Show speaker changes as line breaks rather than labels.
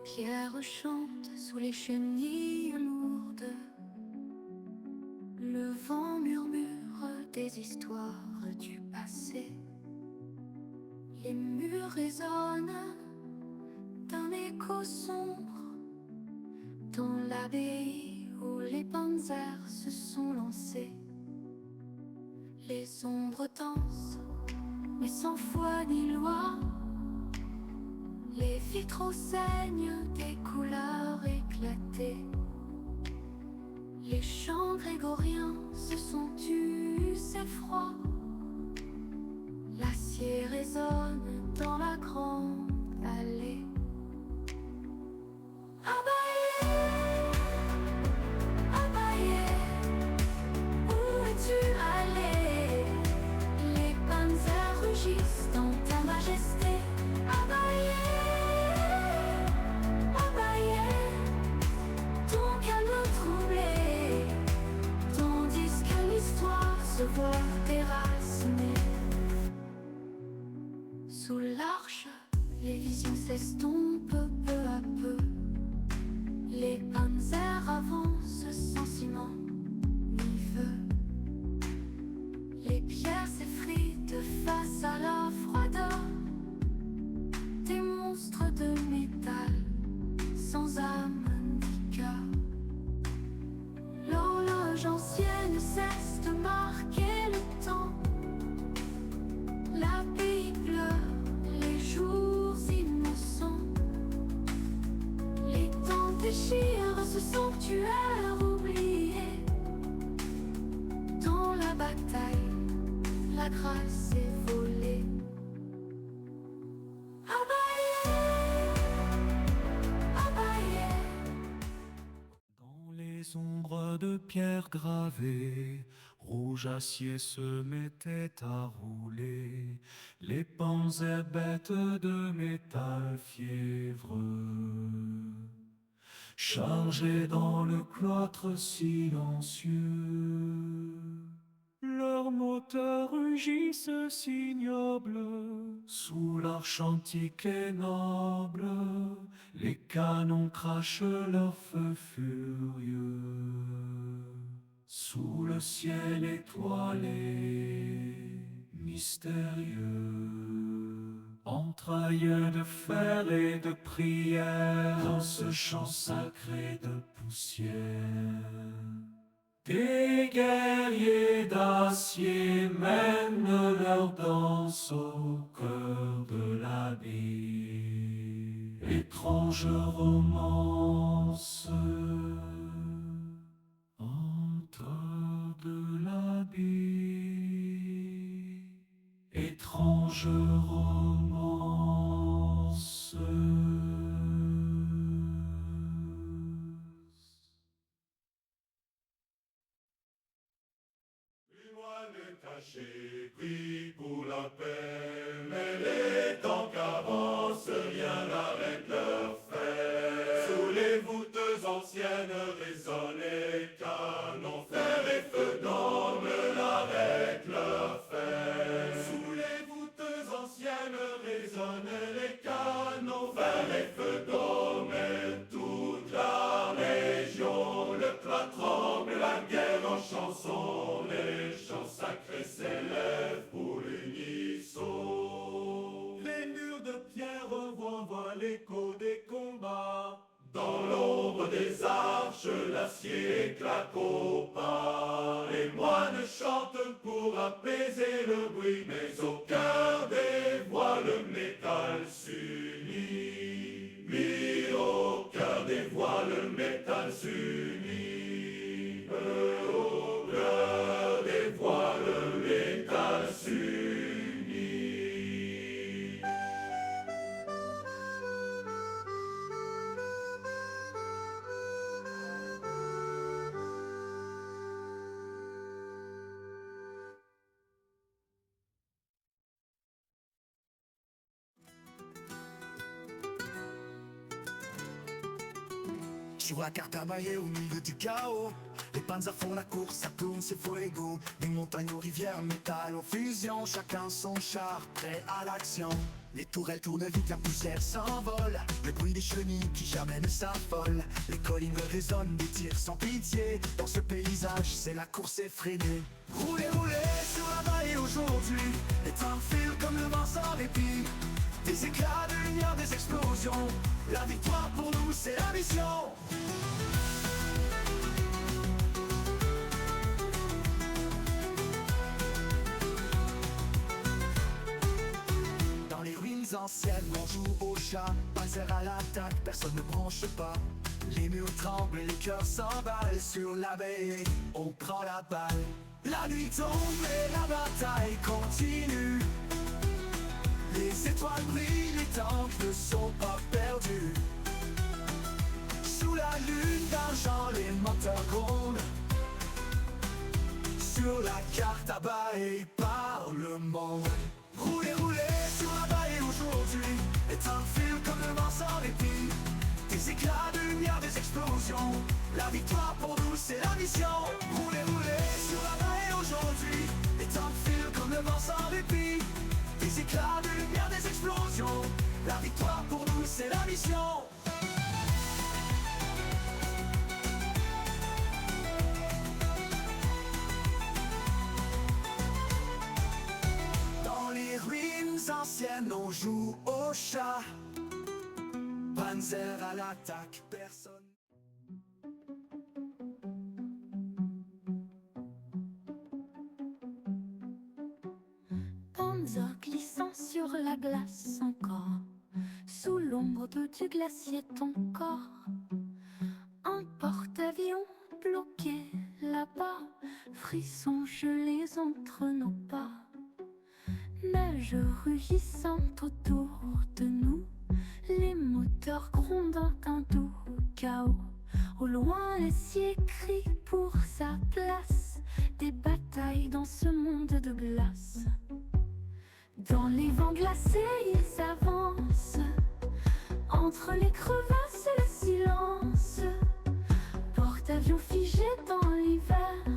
pierres chantent sous les chenilles lourdes. Le vent murmure des histoires du passé. Les murs résonnent d'un écho sombre dans l'abbaye où les panzers se sont lancés. Les ombres dansent, mais sans foi ni loi. Les vitraux saignent des couleurs éclatées. Les chants grégoriens se sont tus, c'est froid. L'acier résonne dans la grande allée. Abaye, Abaye, où es-tu allé? Les panzers rugissent dans ta majesté. Abaye, Abaye, ton calme troublé, tandis que l'histoire se voit déracinée. Sous l'arche, les visions s'estompent peu à peu. Les panzers avancent sans ciment ni feu. Les pierres s'effritent face à la froideur des monstres de métal sans âme ni cœur. L'horloge ancienne cesse de marquer le temps. La pays pleure les jours innocents. Les temps déchirent ce sanctuaire oublié. Dans la bataille, la grâce est volée. Abaye, Abaye.
Dans les ombres de pierre gravées, rouge acier se mettait à rouler. Les panzers bêtes de métal fiévreux, chargés dans le cloître silencieux. Leurs moteurs rugissent ignobles sous l'arche antique et noble. Les canons crachent leur feu furieux sous le ciel étoilé, mystérieux. Entrailles de fer et de prière dans ce chant sacré de poussière. Des guerriers d'acier mènent leur danse au cœur de l'abbaye. Étrange romance, hanteurs de l'abbaye. Étrange romance.
Une moine cachée prie pour la paix, mais les temps qu'avancent, rien n'arrête leur fait. Sous les voûtes anciennes résonnent les canons, fer et feu dorment, n'arrête leur fait. Sous les voûtes anciennes résonnent les canons, fer et feu dorment, toute la région, le plat tremble, la guerre en chanson, les chants sacrés s'élèvent pour l'unisson. Les murs de pierre renvoient l'écho des combats. Dans l'ombre des arches, l'acier éclate au pas. Les moines chantent pour apaiser le bruit, mais au cœur des voix le métal s'unit. Oui, au cœur des voix le métal s'unit. Au cœur des voix le métal s'unit.
Sur la carte Abaye au milieu du chaos, les panzers font la course, ça tourne, c'est fuego. Des montagnes aux rivières, métal en fusion, chacun son char, prêt à l'action. Les tourelles tournent vite, la poussière s'envole. Le bruit des chenilles qui jamais ne s'affolent. Les collines résonnent, des tirs sans pitié. Dans ce paysage, c'est la course effrénée. Roulez, roulez sur la vallée aujourd'hui. Les temps filent comme le vent sans répit. Des éclats de lumière, des explosions. La victoire pour nous, c'est la mission. Dans les ruines anciennes, on joue au chat. Panzer à l'attaque, personne ne bronche pas. Les murs tremblent et les cœurs s'emballent. Sur la baie, on prend la balle. La nuit tombe et la bataille continue. Les étoiles brillent, les tanks ne sont pas perdus. Sous la lune d'argent, les moteurs grondent. Sur la carte abattue par le monde. Roulez, roulez sur la vallée aujourd'hui. Les temps filent comme le vent sans répit. Des éclats de lumière, des explosions. La victoire pour nous, c'est la mission. Roulez, roulez sur la vallée aujourd'hui. Les temps filent comme le vent sans répit. Des éclats de lumière, des explosions. La victoire pour nous, c'est la mission. Dans les ruines anciennes, on joue au chat. Panzer à l'attaque, personne.
Panzer glissant sur la glace encore, sous l'ombre du glacier ton corps. Un porte-avions bloqué là-bas, frissons gelés entre nos pas. Neige rugissante autour de nous, les moteurs grondant un doux chaos. Au loin l'acier crie pour sa place, des batailles dans ce monde de glace. Dans les vents glacés ils avancent, entre les crevasses et le silence. Porte-avions figé dans l'hiver,